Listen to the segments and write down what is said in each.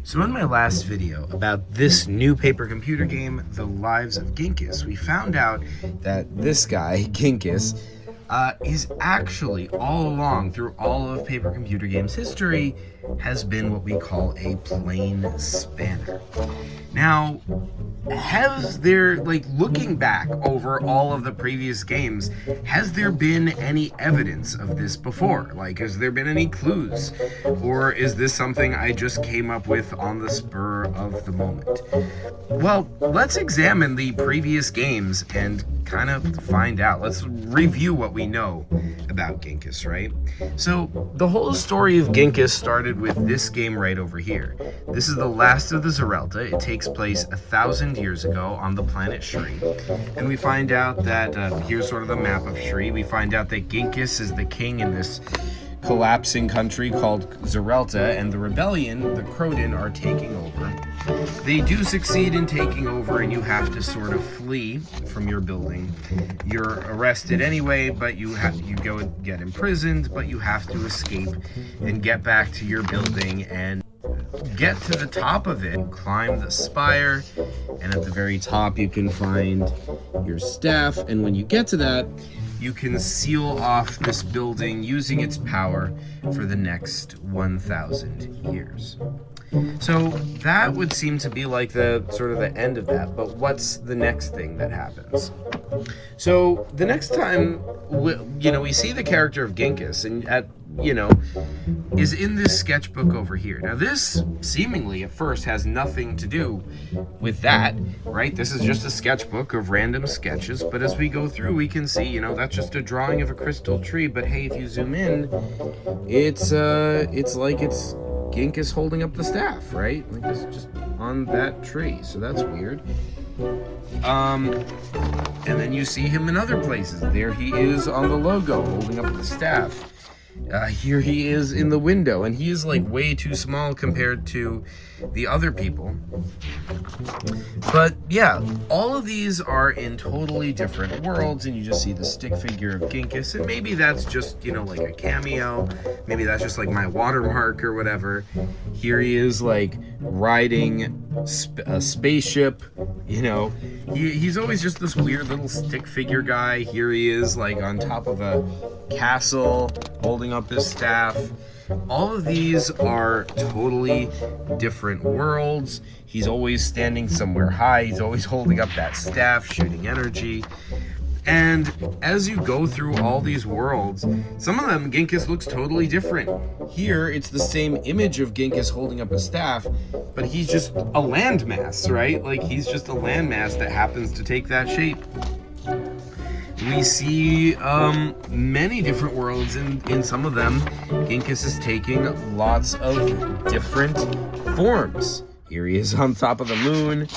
So in my last video about this new paper computer game, The Lives of Ginkus, we found out that this guy, Ginkus, is actually all along through all of paper computer games history has been what we call a plane spanner. Now, has there, looking back over all of the previous games, has there been any evidence of this before? Has there been any clues? Or is this something I just came up with on the spur of the moment? Well, let's examine the previous games and kind of find out. Let's review what we know about Ginkus, right? So, the whole story of Ginkus started with this game right over here. This is the last of the Zerelta. It takes place 1,000 years ago on the planet Shri. And we find out that, here's sort of the map of Shri. We find out that Ginkus is the king in this collapsing country called Zerelta, and the rebellion, the Kroden, are taking over. They do succeed in taking over, and you have to sort of flee from your building. You're arrested anyway, but you go and get imprisoned, but you have to escape and get back to your building and get to the top of it. You climb the spire, and at the very top you can find your staff, and when you get to that, you can seal off this building using its power for the next 1,000 years. So that would seem to be like the sort of the end of that, but what's the next thing that happens? So the next time we see the character of Ginkus, and is in this sketchbook over here. Now this seemingly at first has nothing to do with that, right? This is just a sketchbook of random sketches, but as we go through we can see, that's just a drawing of a crystal tree, but hey, if you zoom in, it's like it's Ginkus holding up the staff, right? Like it's just on that tree, so that's weird. And then you see him in other places. There he is on the logo holding up the staff. Here he is in the window, and he is way too small compared to the other people. But yeah, all of these are in totally different worlds, and you just see the stick figure of Ginkus, and maybe that's just, like a cameo. Maybe that's just my watermark or whatever. Here he is riding a spaceship, he's always just this weird little stick figure guy. Here he is on top of a castle holding up his staff. All of these are totally different worlds. He's always standing somewhere high. He's always holding up that staff, shooting energy. And as you go through all these worlds, some of them, Ginkus looks totally different. Here, it's the same image of Ginkus holding up a staff, but he's just a landmass, right? He's just a landmass that happens to take that shape. We see many different worlds, and in some of them, Ginkus is taking lots of different forms. Here he is on top of the moon.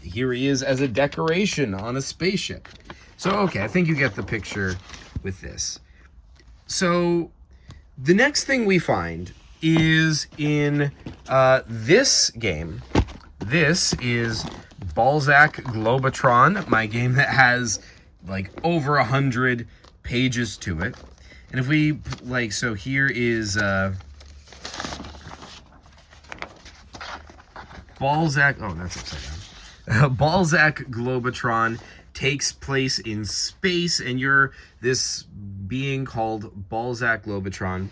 Here he is as a decoration on a spaceship. So, okay, I think you get the picture with this. So, the next thing we find is in this game. This is Balzac Globotron, my game that has over 100 pages to it. And if we so here is Balzac, oh, that's upside down. Balzac Globotron takes place in space, and you're this being called Balzac Globotron.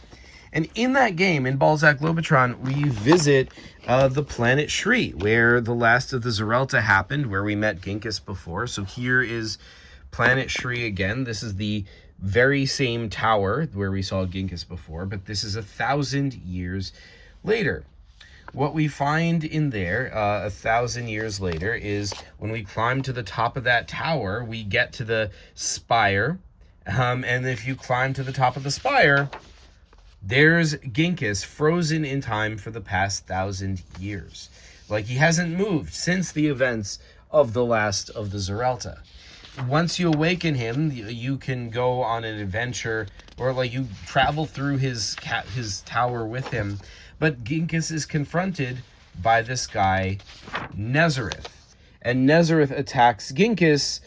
And in that game, in Balzac Globotron, we visit the planet Shri, where the last of the Zerelta happened, where we met Ginkus before. So here is planet Shri again. This is the very same tower where we saw Ginkus before, but this is 1,000 years later. What we find in there 1,000 years later is when we climb to the top of that tower, we get to the spire. And if you climb to the top of the spire, there's Ginkus frozen in time for the past 1,000 years. He hasn't moved since the events of the last of the Zerelta. Once you awaken him, you can go on an adventure, or you travel through his tower with him. But Ginkus is confronted by this guy, Nezareth. And Nezareth attacks Ginkus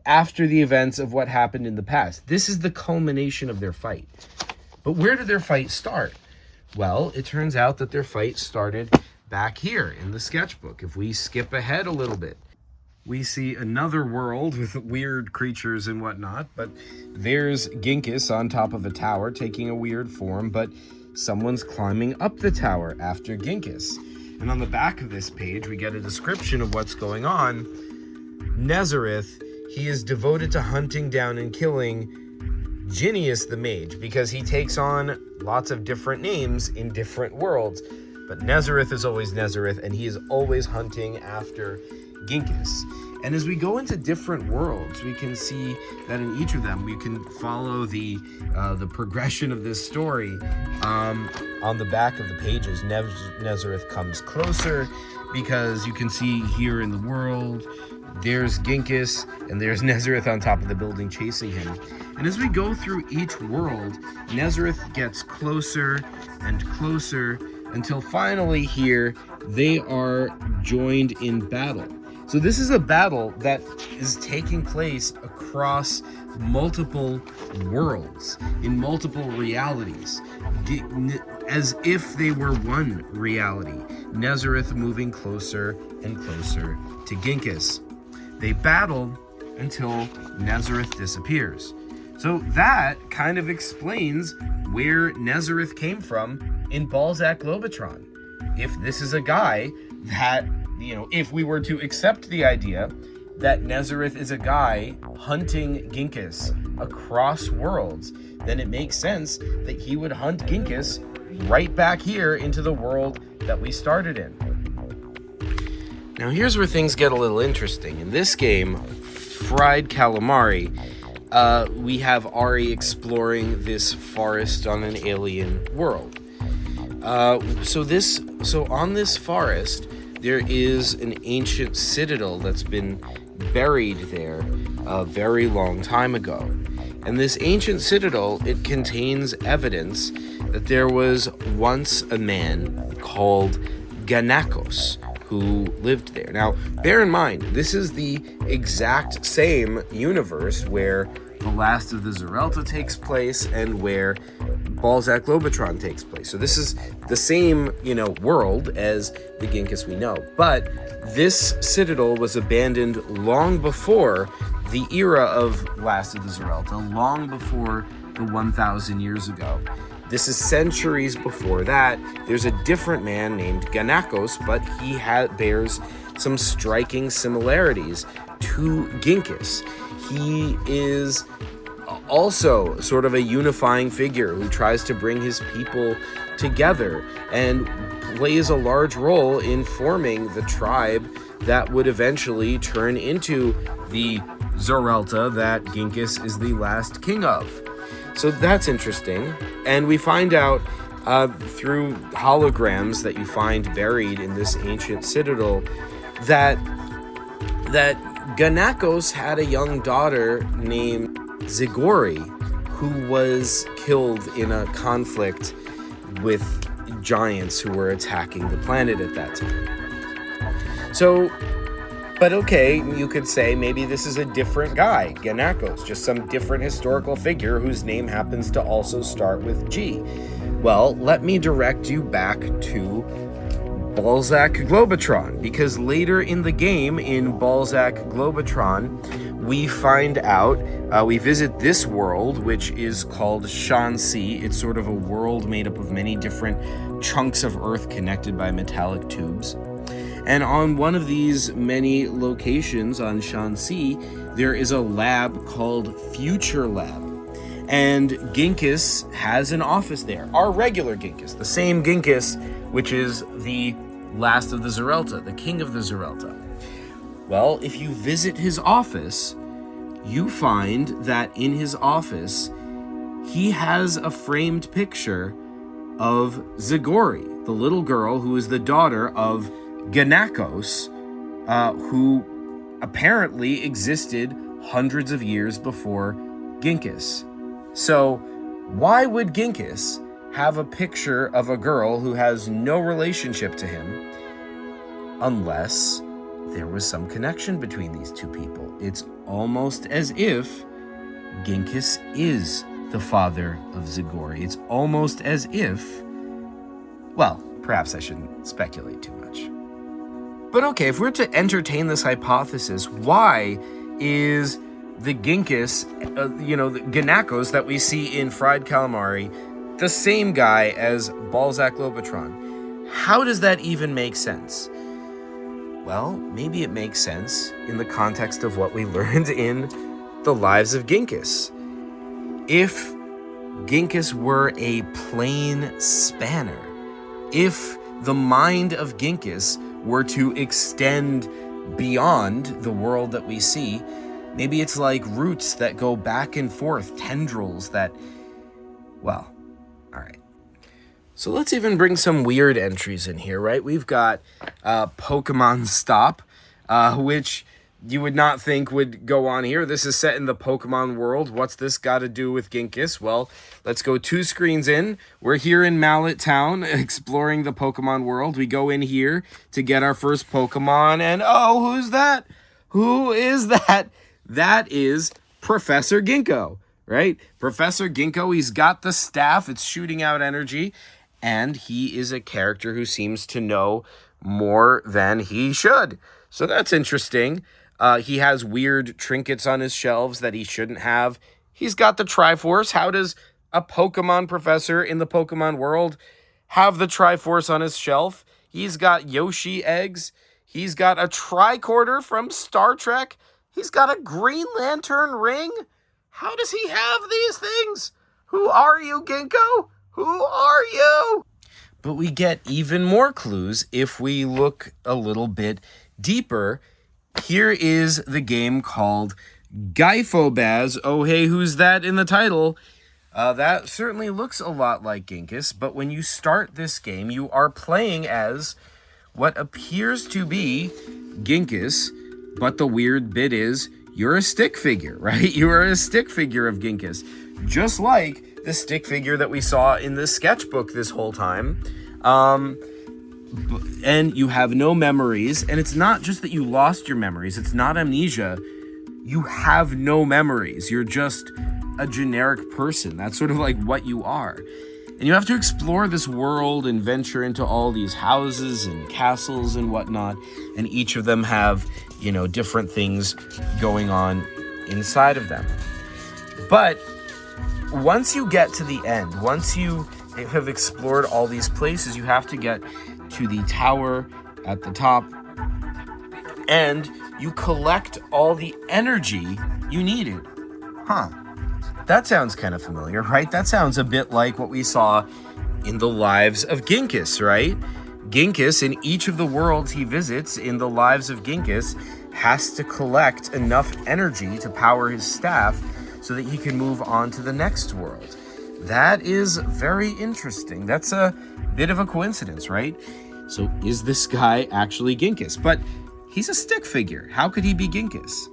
after the events of what happened in the past. This is the culmination of their fight. But where did their fight start? Well, it turns out that their fight started back here in the sketchbook. If we skip ahead a little bit, we see another world with weird creatures and whatnot, but there's Ginkus on top of a tower taking a weird form, but someone's climbing up the tower after Ginkus. And on the back of this page, we get a description of what's going on. Nezareth, he is devoted to hunting down and killing Ginkus the mage, because he takes on lots of different names in different worlds. But Nezareth is always Nezareth, and he is always hunting after Ginkus. And as we go into different worlds, we can see that in each of them, we can follow the progression of this story. On the back of the pages, Nezareth comes closer, because you can see here in the world, there's Ginkus, and there's Nezareth on top of the building chasing him. And as we go through each world, Nezareth gets closer and closer, until finally here, they are joined in battle. So this is a battle that is taking place across multiple worlds, in multiple realities, as if they were one reality. Nezareth moving closer and closer to Ginkus. They battle until Nezareth disappears. So that kind of explains where Nezareth came from in Balzac Globotron. If this is a guy that, if we were to accept the idea that Nezareth is a guy hunting Ginkus across worlds, then it makes sense that he would hunt Ginkus right back here into the world that we started in. Now here's where things get a little interesting. In this game, Fried Calamari, we have Ari exploring this forest on an alien world. So on this forest, there is an ancient citadel that's been buried there a very long time ago. And this ancient citadel, it contains evidence that there was once a man called Ganakos who lived there. Now, bear in mind, this is the exact same universe where The Last of the Zerelta takes place and where Balzac Globotron takes place. So this is the same, world as the Ginkus we know. But this citadel was abandoned long before the era of Last of the Zerelta, long before the 1,000 years ago. This is centuries before that. There's a different man named Ganakos, but he bears some striking similarities to Ginkus. He is also sort of a unifying figure who tries to bring his people together and plays a large role in forming the tribe that would eventually turn into the Zerelta that Ginkus is the last king of. So that's interesting. And we find out through holograms that you find buried in this ancient citadel that Ganakos had a young daughter named Zigori, who was killed in a conflict with giants who were attacking the planet at that time. So, but okay, you could say maybe this is a different guy, Ganakos, just some different historical figure whose name happens to also start with G. Well, let me direct you back to Balzac Globotron, because later in the game, in Balzac Globotron, we find out, we visit this world, which is called Shanxi. It's sort of a world made up of many different chunks of earth connected by metallic tubes. And on one of these many locations on Shanxi, there is a lab called Future Lab. And Ginkus has an office there. Our regular Ginkus, the same Ginkus, which is the last of the Zerelta, the king of the Zerelta. Well, if you visit his office, you find that in his office, he has a framed picture of Zigori, the little girl who is the daughter of Ganakos, who apparently existed hundreds of years before Ginkus. So why would Ginkus have a picture of a girl who has no relationship to him unless there was some connection between these two people? It's almost as if Ginkus is the father of Zigori. It's almost as if, well, Perhaps I shouldn't speculate too much. But okay, if we're to entertain this hypothesis, why is the Ginkus, the Ginakos that we see in Fried Calamari, the same guy as Balzac Lobotron? How does that even make sense? Well, maybe it makes sense in the context of what we learned in The Lives of Ginkus. If Ginkus were a plain spanner, if the mind of Ginkus were to extend beyond the world that we see, maybe it's like roots that go back and forth, tendrils that, well, all right. So let's even bring some weird entries in here, right? We've got Pokemon Stop, which you would not think would go on here. This is set in the Pokemon world. What's this got to do with Ginkus? Well, let's go 2 screens in. We're here in Mallet Town exploring the Pokemon world. We go in here to get our first Pokemon, and oh, who's that? Who is that? That is Professor Ginkgo, right? Professor Ginkgo, he's got the staff. It's shooting out energy, and he is a character who seems to know more than he should. So that's interesting. He has weird trinkets on his shelves that he shouldn't have. He's got the Triforce. How does a Pokemon professor in the Pokemon world have the Triforce on his shelf? He's got Yoshi eggs. He's got a tricorder from Star Trek. He's got a Green Lantern ring. How does he have these things? Who are you, Ginkgo? Who are you? But we get even more clues if we look a little bit deeper. Here is the game called Gyphobaz. Oh, hey, who's that in the title? That certainly looks a lot like Ginkus, but when you start this game, you are playing as what appears to be Ginkus, but the weird bit is you're a stick figure, right? You are a stick figure of Ginkus, just like the stick figure that we saw in the sketchbook this whole time. And you have no memories, and it's not just that you lost your memories, it's not amnesia. You have no memories. You're just a generic person. That's sort of like what you are. And you have to explore this world and venture into all these houses and castles and whatnot, and each of them have, different things going on inside of them. But once you get to the end, once you have explored all these places, you have to get to the tower at the top, and you collect all the energy you needed. That sounds kind of familiar, right? That sounds a bit like what we saw in The Lives of Ginkus, right? Ginkus, in each of the worlds he visits in The Lives of Ginkus, has to collect enough energy to power his staff so that he can move on to the next world. That is very interesting. That's a bit of a coincidence, right? So is this guy actually Ginkus? But he's a stick figure. How could he be Ginkus?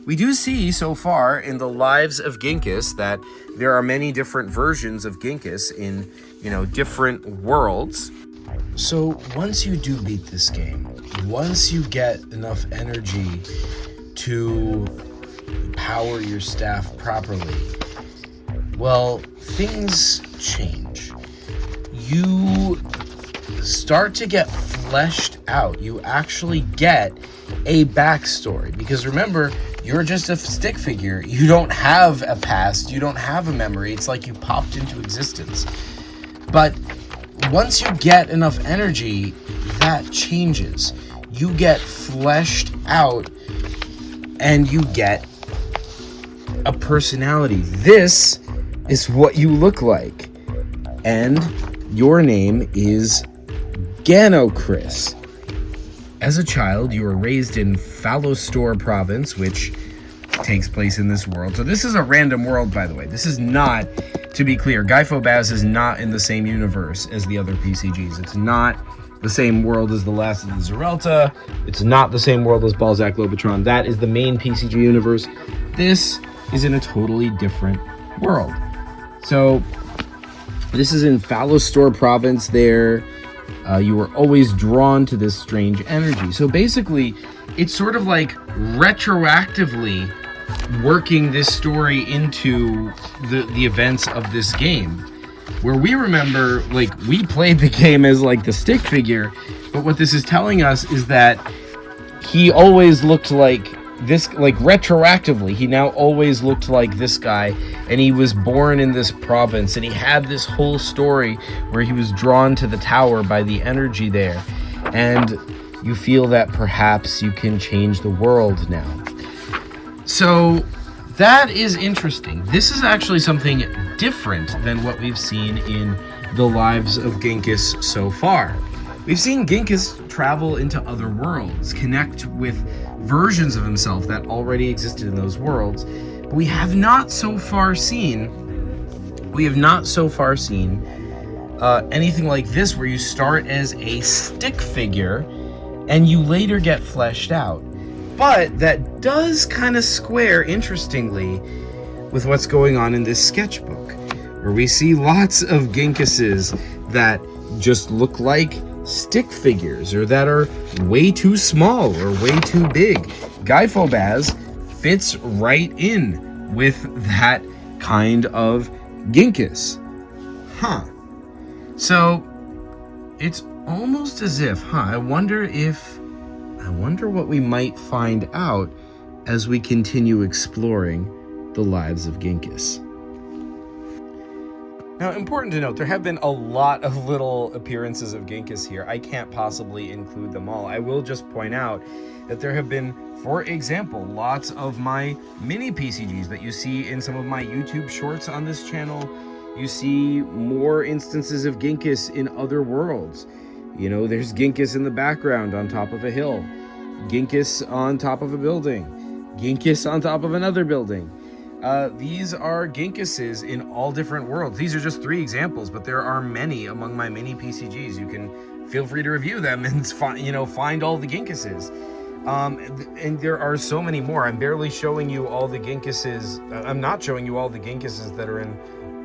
We do see so far in The Lives of Ginkus that there are many different versions of Ginkus in, different worlds. So once you do beat this game, once you get enough energy to power your staff properly, well, things change. You start to get fleshed out. You actually get a backstory. Because remember, you're just a stick figure. You don't have a past. You don't have a memory. It's like you popped into existence. But once you get enough energy, that changes. You get fleshed out and you get a personality. This is what you look like. And your name is Ganokris. As a child, you were raised in Phallostor province, which takes place in this world. So this is a random world, by the way. This is not, to be clear, Gyphobaz is not in the same universe as the other PCGs. It's not the same world as the Last of the Zerelta. It's not the same world as Balzac Lobotron. That is the main PCG universe. This is in a totally different world. So this is in Phallostor province there. You were always drawn to this strange energy. So basically, it's sort of like retroactively working this story into the events of this game. where we remember, like, we played the game as like the stick figure, but what this is telling us is that he always looked like this, like retroactively, he now always looked like this guy, and he was born in this province, and he had this whole story where he was drawn to the tower by the energy there, and you feel that perhaps you can change the world now. So that is interesting. This is actually something different than what we've seen in the lives of Ginkus so far. We've seen Ginkus travel into other worlds, connect with versions of himself that already existed in those worlds, but we have not so far seen anything like this, where you start as a stick figure and you later get fleshed out. But that does kind of square, interestingly, with what's going on in this sketchbook, where we see lots of Ginkuses that just look like stick figures, or that are way too small or way too big. Gyphobaz fits right in with that kind of Ginkus. So it's almost as if, I wonder what we might find out as we continue exploring the lives of Ginkus. Now, important to note, there have been a lot of little appearances of Ginkus here. I can't possibly include them all. I will just point out that there have been, for example, lots of my mini PCGs that you see in some of my YouTube shorts on this channel. You see more instances of Ginkus in other worlds. You know, there's Ginkus in the background on top of a hill, Ginkus on top of a building, Ginkus on top of another building. These are Ginkuses in all different worlds. These are just 3 examples, but there are many among my mini PCGs. You can feel free to review them and find all the Ginkuses. And there are so many more. I'm barely showing you all the Ginkuses. I'm not showing you all the Ginkuses that are in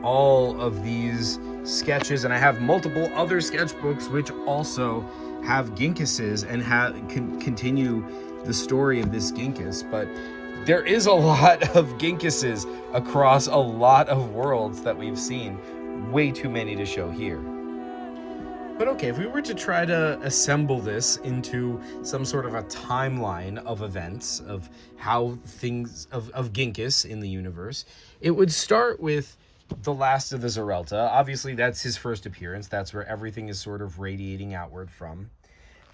all of these sketches, and I have multiple other sketchbooks which also have Ginkuses and continue the story of this Ginkus. But there is a lot of Ginkuses across a lot of worlds that we've seen. Way too many to show here. But okay, if we were to try to assemble this into some sort of a timeline of events, of how things, of Ginkus in the universe, it would start with the last of the Zerelta. Obviously, that's his first appearance. That's where everything is sort of radiating outward from.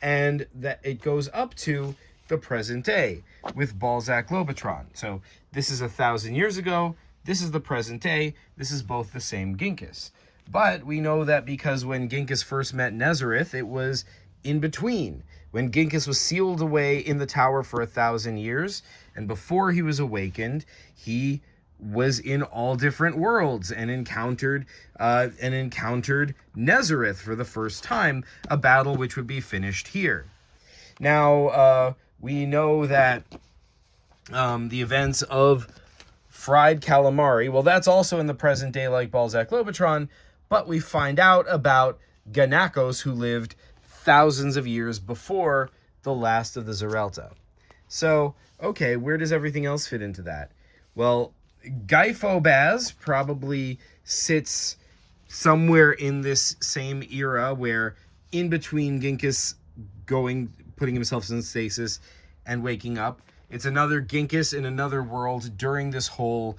And that it goes up to the present day with Balzac Globotron. So this is 1,000 years ago. This is the present day. This is both the same Ginkus. But we know that because when Ginkus first met Nezareth, it was in between. When Ginkus was sealed away in the tower for 1,000 years, and before he was awakened, he was in all different worlds and encountered Nezareth for the first time, a battle which would be finished here. Now, we know that the events of fried calamari, well, that's also in the present day like Balzac Globotron, but we find out about Ganakos, who lived thousands of years before the last of the Zerelta. So, okay, where does everything else fit into that? Well, Gyphobaz probably sits somewhere in this same era, where in between Ginkus putting himself in stasis and waking up, it's another Ginkus in another world during this whole,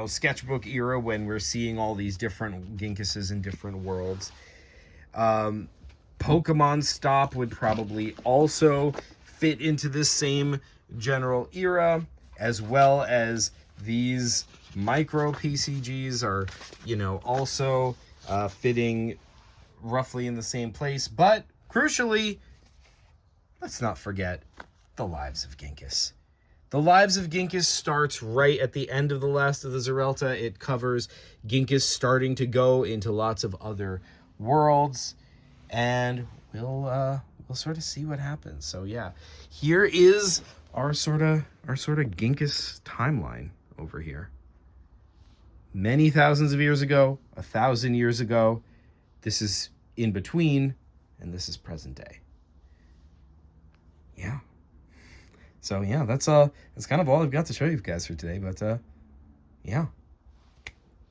sketchbook era, when we're seeing all these different Ginkuses in different worlds. Pokemon Stop would probably also fit into this same general era, as well as these micro PCGs are, also fitting roughly in the same place. But crucially, let's not forget the lives of Ginkus. The lives of Ginkus starts right at the end of the last of the Zerelta. It covers Ginkus starting to go into lots of other worlds, and we'll sort of see what happens. So yeah, here is our sort of Ginkus timeline over here. Many thousands of years ago, 1,000 years ago, this is in between, and this is present day. Yeah. So yeah, that's kind of all I've got to show you guys for today. But yeah,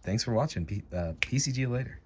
thanks for watching. PCG later.